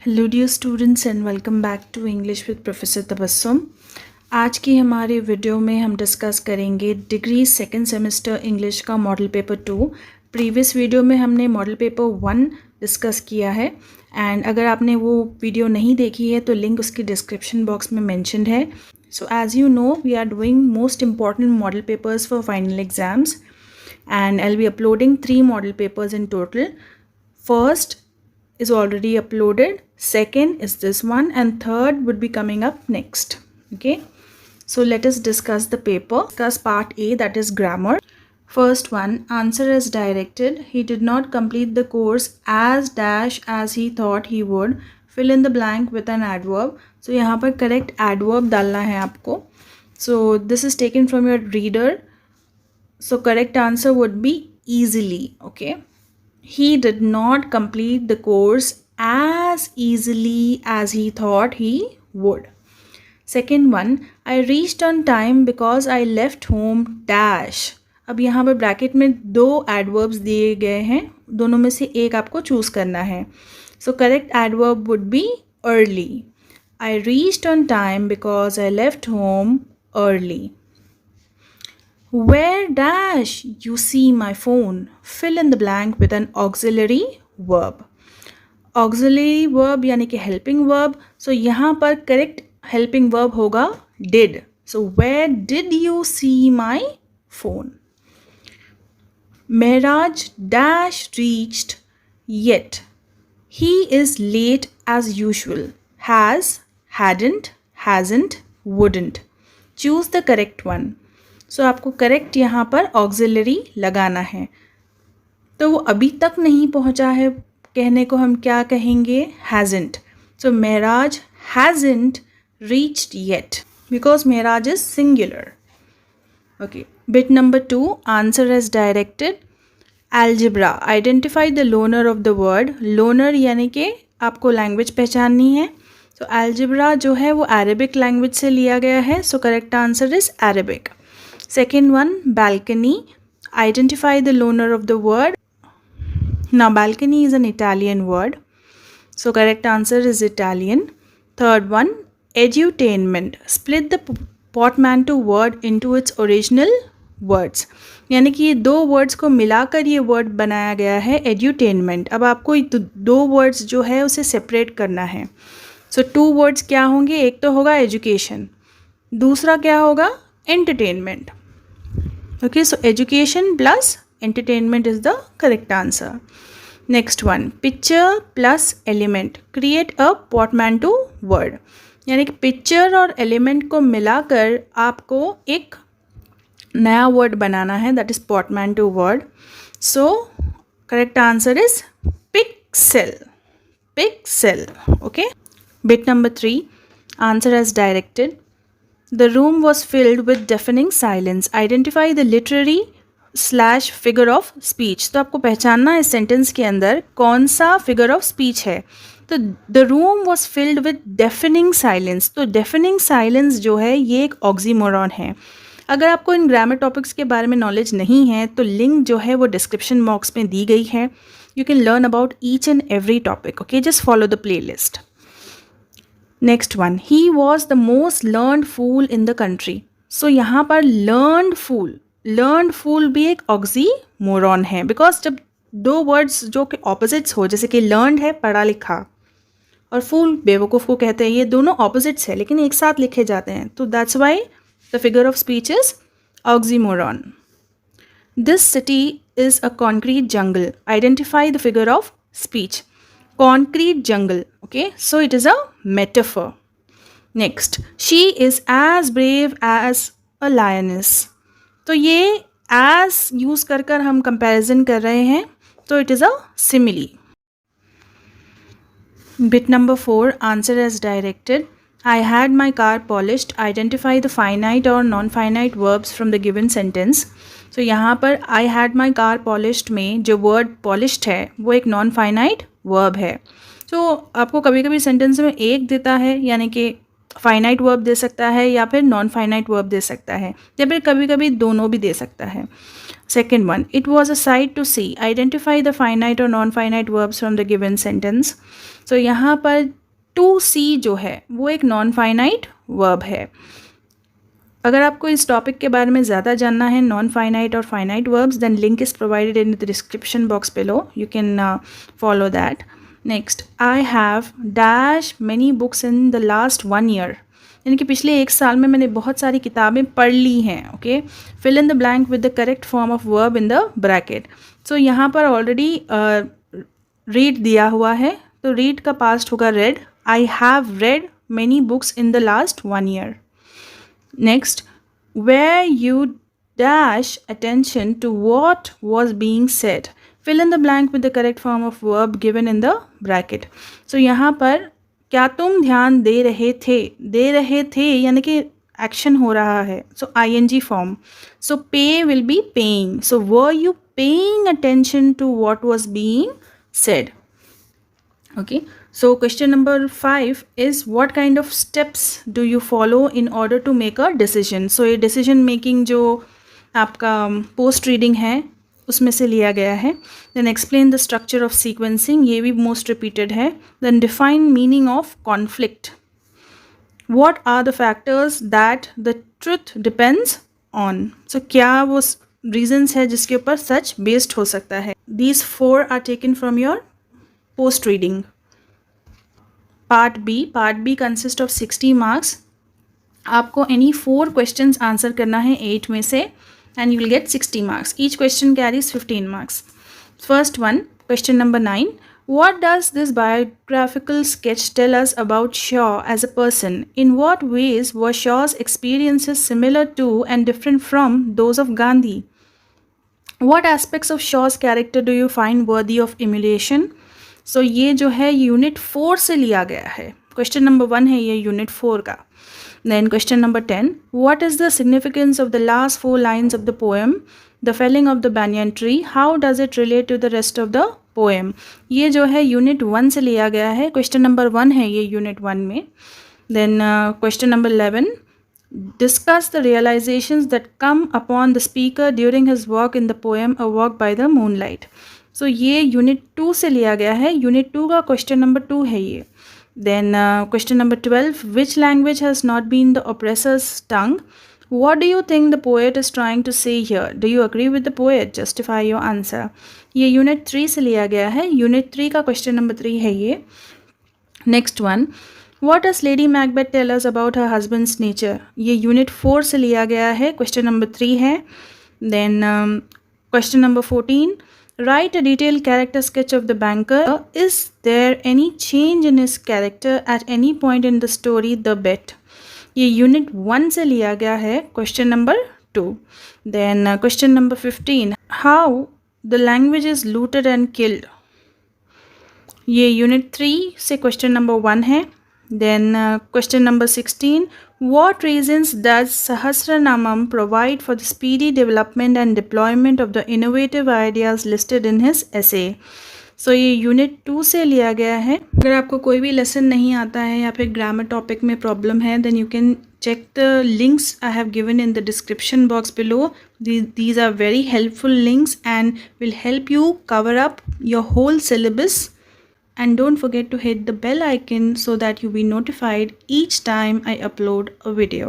Hello dear students and welcome back to English with professor Tabassum. आज की हमारे video में हम डिस्कस करेंगे डिग्री सेकंड सेमेस्टर इंग्लिश का मॉडल पेपर 2। प्रीवियस वीडियो में हमने मॉडल पेपर 1 डिस्कस किया है एंड अगर आपने वो वीडियो नहीं देखी है तो लिंक उसकी डिस्क्रिप्शन बॉक्स में मेंशन्ड है। So as you know we are doing most important model papers for final exams and I'll be uploading 3 model papers in total. First is already uploaded, second is this one, and third would be coming up next. Okay, so let us discuss the paper. Discuss part A, that is grammar. First one, answer as directed. He did not complete the course as dash as he thought he would. Fill in the blank with an adverb. So यहाँ पर correct adverb डालना है आपको. So this is taken from your reader. So correct answer would be easily. Okay, he did not complete the course as easily as he thought he would. Second one, I reached on time because I left home dash. अब यहाँ पर bracket में 2 adverbs दिए गए हैं, दोनों में से एक आपको चूज करना है. So correct adverb would be early. I reached on time because I left home early. Where dash you see my phone? Fill in the blank with an auxiliary verb. Auxiliary verb यानी कि helping verb. So यहाँ पर correct helping verb होगा did. So where did you see my phone? Mehraj dash reached yet. He is late as usual. Has, hadn't, hasn't, wouldn't. Choose the correct one. सो आपको correct यहाँ पर auxiliary लगाना है. तो वो अभी तक नहीं पहुँचा है कहने को हम क्या कहेंगे? Hasn't. So Mehraj hasn't reached yet because Mehraj is singular. Okay, bit number 2, answer as directed. Algebra, identify the loner of the word. Loner यानी कि आपको लैंग्वेज पहचाननी है. तो एल्जिब्रा जो है वो अरेबिक लैंग्वेज से लिया गया है. So correct answer is Arabic. Second one, balcony. Identify the loner of the word. Now, balcony is an Italian word. So, correct answer is Italian. Third one, edutainment. Split the portmanteau word into its original words. यानी कि ये 2 words को मिलाकर ये word बनाया गया है edutainment. अब आपको 2 words जो है उसे separate करना है. So, 2 words क्या होंगे? एक तो होगा education, दूसरा क्या होगा? Entertainment. Okay, so education plus entertainment is the correct answer. Next one, picture plus element. Create a portmanteau word. यानी कि picture और element को मिलाकर आपको एक नया word बनाना है, that is portmanteau word. So correct answer is pixel. Pixel. Okay. Bit number 3, answer as directed. The room was filled with deafening silence. Identify the literary / figure of speech. तो आपको पहचानना है इस सेंटेंस के अंदर कौन सा figure of speech है. तो the room was filled with deafening silence. तो deafening silence जो है ये एक oxymoron है. अगर आपको इन ग्रामर टॉपिक्स के बारे में नॉलेज नहीं है तो लिंक जो है वो डिस्क्रिप्शन बॉक्स में दी गई है. You can learn about each and every topic. Okay, just follow the play list. Next one, he was the most learned fool in the country. So यहाँ पर लर्नड फूल भी एक ऑक्सीमोरॉन है बिकॉज जब 2 वर्ड्स जो कि ऑपोजिट्स हो, जैसे कि लर्नड है पढ़ा लिखा और फूल बेवकूफ़ को कहते हैं, ये दोनों ऑपोजिट्स है लेकिन एक साथ लिखे जाते हैं. तो that's why the figure of speech is oxymoron. This city is a concrete jungle. Identify the figure of speech. Concrete jungle. Okay, so it is a metaphor. Next, she is as brave as a lioness. तो ये as use कर हम comparison कर रहे हैं, तो it is a simile. Bit number 4, answer as directed. I had my car polished. Identify the finite or non-finite verbs from the given sentence. So यहाँ पर I had my car polished में जो word polished है वो एक non-finite verb है. तो आपको कभी कभी सेंटेंस में एक देता है यानी कि फाइनाइट वर्ब दे सकता है या फिर नॉन फाइनाइट वर्ब दे सकता है या फिर कभी कभी दोनों भी दे सकता है. Second one, it was a sight to see. Identify the finite or non finite verbs from the given sentence. So यहाँ पर टू सी जो है वो एक नॉन फाइनाइट वर्ब है. अगर आपको इस टॉपिक के बारे में ज़्यादा जानना है, नॉन फाइनाइट और finite verbs, then link is provided in the description box below. You can follow that. Next, I have dash many books in the last 1 year. यानी कि पिछले 1 साल में मैंने बहुत सारी किताबें पढ़ ली हैं. Okay, fill in the blank with the correct form of verb in the bracket. So यहाँ पर ऑलरेडी रीड दिया हुआ है, तो रीड का पास्ट होगा red. I have read many books in the last 1 year. Next, where you dash attention to what was being said. Fill in the blank with the correct form of verb given in the bracket. So यहाँ पर क्या तुम ध्यान दे रहे थे यानी कि action हो रहा है. So ing form. So pay will be paying. So were you paying attention to what was being said? Okay, so question number 5 is what kind of steps do you follow in order to make a decision? So ये decision making जो आपका post reading है उसमें से लिया गया है. Then explain the structure of sequencing, ये भी most repeated है. Then define meaning of conflict. What are the factors that the truth depends on? So क्या वो reasons है जिसके ऊपर सच based हो सकता है. These 4 are taken from your post reading. Part B consists of 60 marks. आपको any 4 questions answer करना है 8 में से and you will get 60 marks. Each question carries 15 marks. First one, question number 9. What does this biographical sketch tell us about Shaw as a person? In what ways were Shaw's experiences similar to and different from those of Gandhi? What aspects of Shaw's character do you find worthy of emulation? So ये जो है unit 4 से लिया गया है. Question number 1 है ये unit 4 का. Then question number 10. What is the significance of the last 4 lines of the poem, the felling of the banyan tree? How does it relate to the rest of the poem? ये जो है unit 1 से लिया गया है. Question number 1 है ये unit 1 में. Then question number 11. Discuss the realizations that come upon the speaker during his walk in the poem A Walk by the Moonlight. सो ये यूनिट 2 से लिया गया है. यूनिट 2 का क्वेश्चन नंबर 2 है ये. Then question number 12. Which language has not been the oppressor's tongue? What do you think the poet is trying to say here? Do you agree with the poet? Justify your answer. ये unit 3 से लिया गया है. Unit 3 का question number 3 है ये. Next one. What does Lady Macbeth tell us about her husband's nature? ये unit 4 से लिया गया है. क्वेश्चन नंबर 3 है. Then question number 14. Write a detailed character sketch of the banker. Is there any change in his character at any point in the story The Bet? ये unit 1 से लिया गया है. Question number 2. Then question number 15. How the language is looted and killed? ये unit 3 से question number 1 है. Then question number 16. What reasons does Sahasranamam provide for the speedy development and deployment of the innovative ideas listed in his essay? So ये unit 2 से लिया गया है. अगर आपको कोई भी लेसन नहीं आता है या फिर ग्रामर टॉपिक में प्रॉब्लम है, then you can check the links I have given in the description box below. These are very helpful links and will help you cover up your whole syllabus. And don't forget to hit the bell icon so that you'll be notified each time I upload a video.